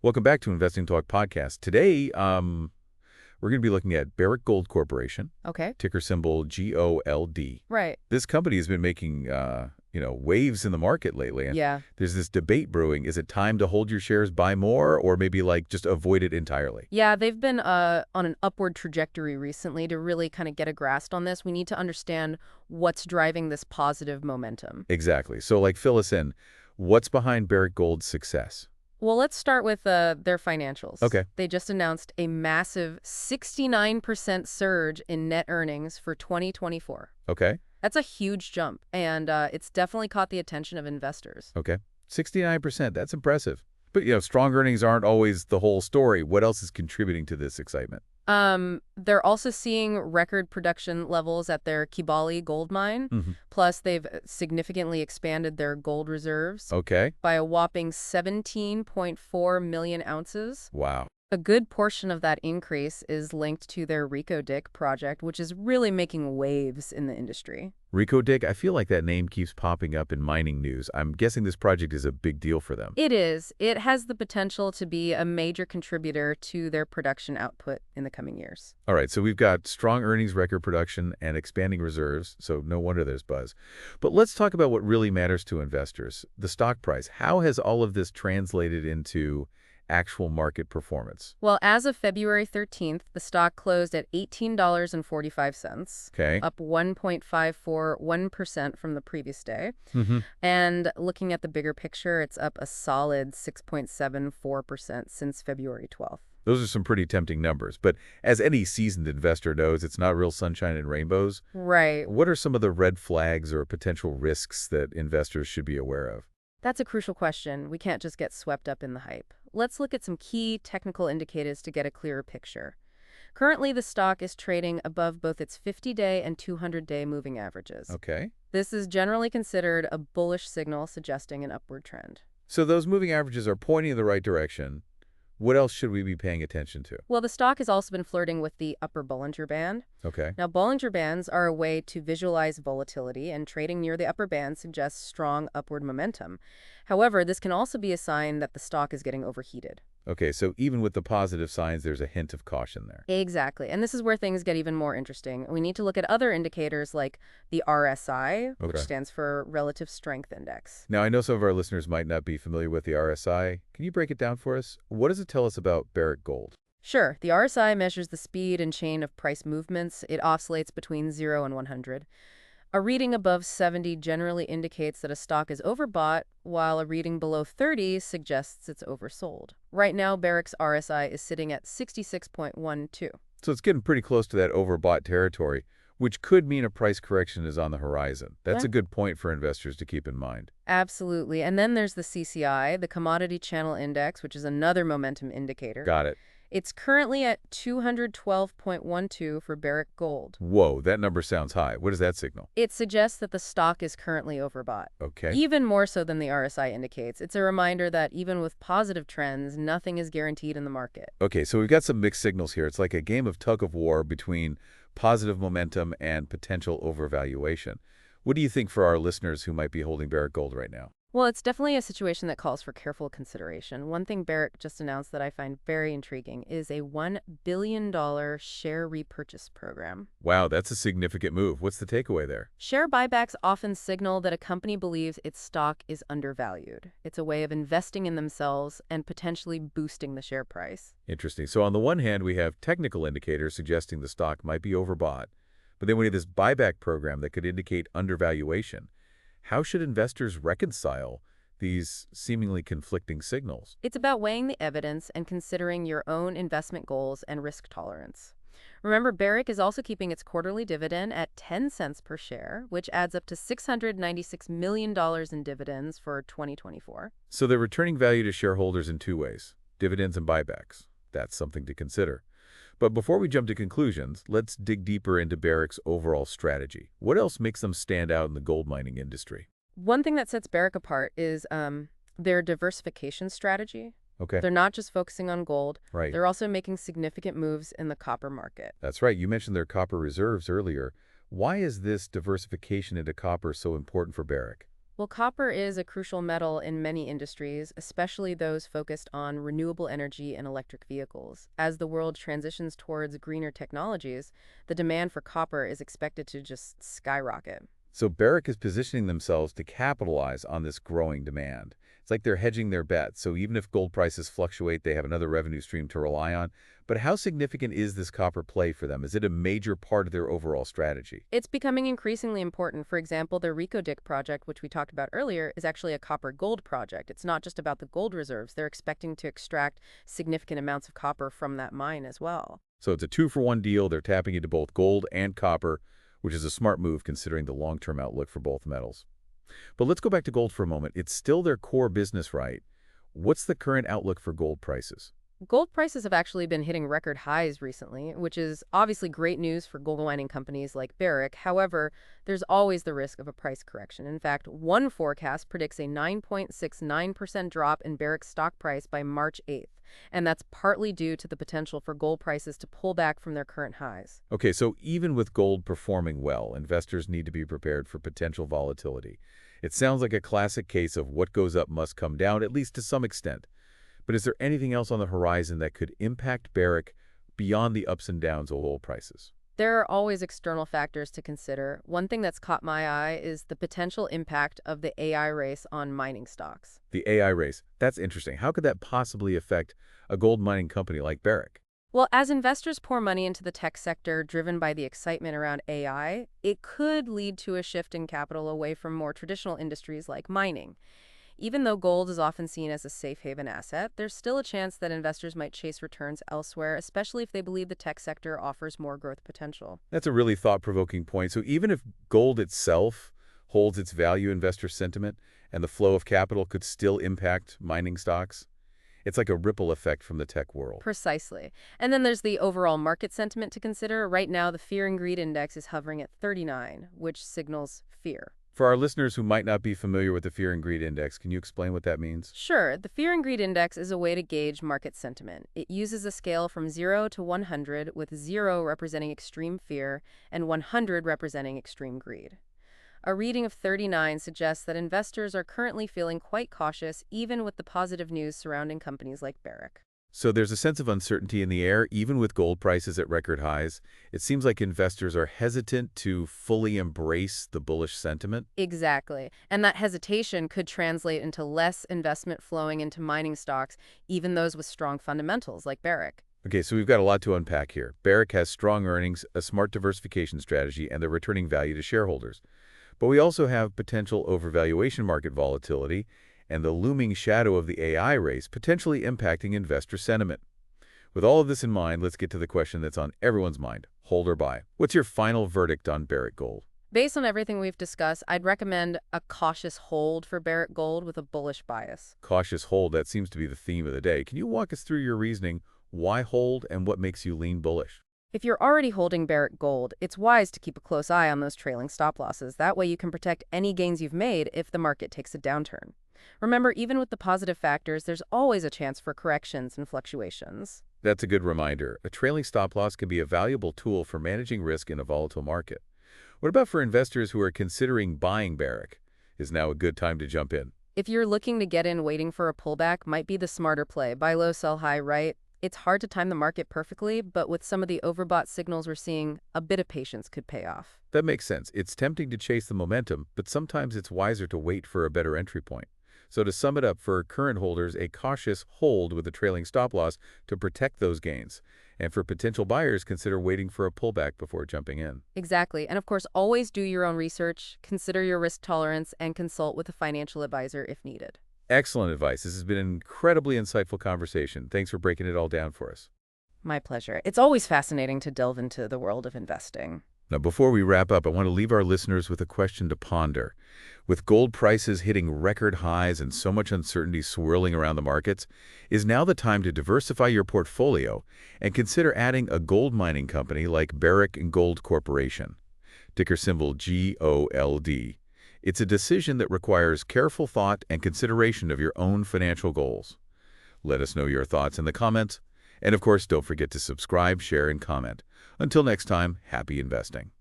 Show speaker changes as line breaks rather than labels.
Welcome back to Investing Talk Podcast. Today, we're going to be looking at Barrick Gold Corporation,
Okay.
ticker symbol GOLD.
Right.
This company has been making, waves in the market lately, and
Yeah.
there's this debate brewing. Is it time to hold your shares, buy more, or maybe just avoid it entirely?
Yeah, they've been on an upward trajectory recently. To really kind of get a grasp on this, we need to understand what's driving this positive momentum.
Exactly. So, fill us in. What's behind Barrick Gold's success?
Well, let's start with their financials.
Okay.
They just announced a massive 69% surge in net earnings for 2024.
Okay.
That's a huge jump, and it's definitely caught the attention of investors.
Okay. 69%. That's impressive. But, strong earnings aren't always the whole story. What else is contributing to this excitement?
They're also seeing record production levels at their Kibali gold mine.
Mm-hmm.
Plus, they've significantly expanded their gold reserves
Okay.
by a whopping 17.4 million ounces.
Wow.
A good portion of that increase is linked to their Reko Diq project, which is really making waves in the industry.
Reko Diq, I feel like that name keeps popping up in mining news. I'm guessing this project is a big deal for them.
It is. It has the potential to be a major contributor to their production output in the coming years.
All right, so we've got strong earnings, record production, and expanding reserves, so no wonder there's buzz. But let's talk about what really matters to investors, the stock price. How has all of this translated into actual market performance?
Well, as of February 13th, the stock closed at $18.45,
Okay.
up 1.541% from the previous day.
Mm-hmm.
And looking at the bigger picture, it's up a solid 6.74% since February 12th.
Those are some pretty tempting numbers, but as any seasoned investor knows, it's not real sunshine and rainbows.
Right.
What are some of the red flags or potential risks that investors should be aware of?
That's a crucial question. We can't just get swept up in the hype. Let's look at some key technical indicators to get a clearer picture. Currently, the stock is trading above both its 50-day and 200-day moving averages.
Okay.
This is generally considered a bullish signal suggesting an upward trend.
So those moving averages are pointing in the right direction. What else should we be paying attention to?
Well, the stock has also been flirting with the upper Bollinger Band.
Okay.
Now, Bollinger Bands are a way to visualize volatility, and trading near the upper band suggests strong upward momentum. However, this can also be a sign that the stock is getting overheated.
Okay, so even with the positive signs, there's a hint of caution there.
Exactly. And this is where things get even more interesting. We need to look at other indicators like the RSI, which
Okay.
stands for Relative Strength Index.
Now, I know some of our listeners might not be familiar with the RSI. Can you break it down for us? What does it tell us about Barrick Gold?
Sure, the RSI measures the speed and chain of price movements. It oscillates between 0 and 100. A reading above 70 generally indicates that a stock is overbought, while a reading below 30 suggests it's oversold. Right now, Barrick's RSI is sitting at 66.12.
So it's getting pretty close to that overbought territory, which could mean a price correction is on the horizon. That's
Yeah.
a good point for investors to keep in mind.
Absolutely. And then there's the CCI, the Commodity Channel Index, which is another momentum indicator.
Got it.
It's currently at 212.12 for Barrick Gold.
Whoa, that number sounds high. What does that signal?
It suggests that the stock is currently overbought.
Okay.
Even more so than the RSI indicates. It's a reminder that even with positive trends, nothing is guaranteed in the market.
Okay, so we've got some mixed signals here. It's like a game of tug of war between positive momentum and potential overvaluation. What do you think for our listeners who might be holding Barrick Gold right now?
Well, it's definitely a situation that calls for careful consideration. One thing Barrick just announced that I find very intriguing is a $1 billion share repurchase program.
Wow, that's a significant move. What's the takeaway there?
Share buybacks often signal that a company believes its stock is undervalued. It's a way of investing in themselves and potentially boosting the share price.
Interesting. So on the one hand, we have technical indicators suggesting the stock might be overbought, but then we have this buyback program that could indicate undervaluation. How should investors reconcile these seemingly conflicting signals?
It's about weighing the evidence and considering your own investment goals and risk tolerance. Remember, Barrick is also keeping its quarterly dividend at 10 cents per share, which adds up to $696 million in dividends for 2024.
So they're returning value to shareholders in two ways, dividends and buybacks. That's something to consider. But before we jump to conclusions, let's dig deeper into Barrick's overall strategy. What else makes them stand out in the gold mining industry?
One thing that sets Barrick apart is their diversification strategy.
Okay.
They're not just focusing on gold.
Right.
They're also making significant moves in the copper market.
That's right. You mentioned their copper reserves earlier. Why is this diversification into copper so important for Barrick?
Well, copper is a crucial metal in many industries, especially those focused on renewable energy and electric vehicles. As the world transitions towards greener technologies, the demand for copper is expected to just skyrocket.
So Barrick is positioning themselves to capitalize on this growing demand. It's like they're hedging their bets, so even if gold prices fluctuate, they have another revenue stream to rely on. But how significant is this copper play for them? Is it a major part of their overall strategy?
It's becoming increasingly important. For example, the Reko Diq project, which we talked about earlier, is actually a copper gold project. It's not just about the gold reserves. They're expecting to extract significant amounts of copper from that mine as well.
So it's a two-for-one deal. They're tapping into both gold and copper, which is a smart move considering the long-term outlook for both metals. But let's go back to gold for a moment. It's still their core business, right? What's the current outlook for gold prices?
Gold prices have actually been hitting record highs recently, which is obviously great news for gold mining companies like Barrick. However, there's always the risk of a price correction. In fact, one forecast predicts a 9.69% drop in Barrick's stock price by March 8th, and that's partly due to the potential for gold prices to pull back from their current highs.
Okay, so even with gold performing well, investors need to be prepared for potential volatility. It sounds like a classic case of what goes up must come down, at least to some extent. But is there anything else on the horizon that could impact Barrick beyond the ups and downs of oil prices?
There are always external factors to consider. One thing that's caught my eye is the potential impact of the AI race on mining stocks.
The AI race, that's interesting. How could that possibly affect a gold mining company like Barrick?
Well, as investors pour money into the tech sector driven by the excitement around AI, it could lead to a shift in capital away from more traditional industries like mining. Even though gold is often seen as a safe haven asset, there's still a chance that investors might chase returns elsewhere, especially if they believe the tech sector offers more growth potential.
That's a really thought-provoking point. So even if gold itself holds its value, investor sentiment and the flow of capital could still impact mining stocks, it's like a ripple effect from the tech world.
Precisely. And then there's the overall market sentiment to consider. Right now, the Fear and Greed Index is hovering at 39, which signals fear.
For our listeners who might not be familiar with the Fear and Greed Index, can you explain what that means?
Sure, the Fear and Greed Index is a way to gauge market sentiment. It uses a scale from 0 to 100, with 0 representing extreme fear and 100 representing extreme greed. A reading of 39 suggests that investors are currently feeling quite cautious, even with the positive news surrounding companies like Barrick.
So there's a sense of uncertainty in the air, even with gold prices at record highs. It seems like investors are hesitant to fully embrace the bullish sentiment.
Exactly. And that hesitation could translate into less investment flowing into mining stocks, even those with strong fundamentals like Barrick.
Okay, so we've got a lot to unpack here. Barrick has strong earnings, a smart diversification strategy, and they're returning value to shareholders. But we also have potential overvaluation market volatility and the looming shadow of the AI race potentially impacting investor sentiment. With all of this in mind, let's get to the question that's on everyone's mind: hold or buy? What's your final verdict on Barrick Gold?
Based on everything we've discussed, I'd recommend a cautious hold for Barrick Gold with a bullish bias.
Cautious hold, that seems to be the theme of the day. Can you walk us through your reasoning? Why hold and what makes you lean bullish?
If you're already holding Barrick Gold, it's wise to keep a close eye on those trailing stop losses. That way you can protect any gains you've made if the market takes a downturn. Remember, even with the positive factors, there's always a chance for corrections and fluctuations.
That's a good reminder. A trailing stop loss can be a valuable tool for managing risk in a volatile market. What about for investors who are considering buying Barrick? Is now a good time to jump in?
If you're looking to get in waiting for a pullback, might be the smarter play. Buy low, sell high, right? It's hard to time the market perfectly, but with some of the overbought signals we're seeing, a bit of patience could pay off.
That makes sense. It's tempting to chase the momentum, but sometimes it's wiser to wait for a better entry point. So to sum it up, for current holders, a cautious hold with a trailing stop loss to protect those gains. And for potential buyers, consider waiting for a pullback before jumping in.
Exactly. And of course, always do your own research, consider your risk tolerance, and consult with a financial advisor if needed.
Excellent advice. This has been an incredibly insightful conversation. Thanks for breaking it all down for us.
My pleasure. It's always fascinating to delve into the world of investing.
Now, before we wrap up, I want to leave our listeners with a question to ponder. With gold prices hitting record highs and so much uncertainty swirling around the markets, is now the time to diversify your portfolio and consider adding a gold mining company like Barrick Gold Corporation, ticker symbol GOLD. It's a decision that requires careful thought and consideration of your own financial goals. Let us know your thoughts in the comments. And of course, don't forget to subscribe, share, and comment. Until next time, happy investing.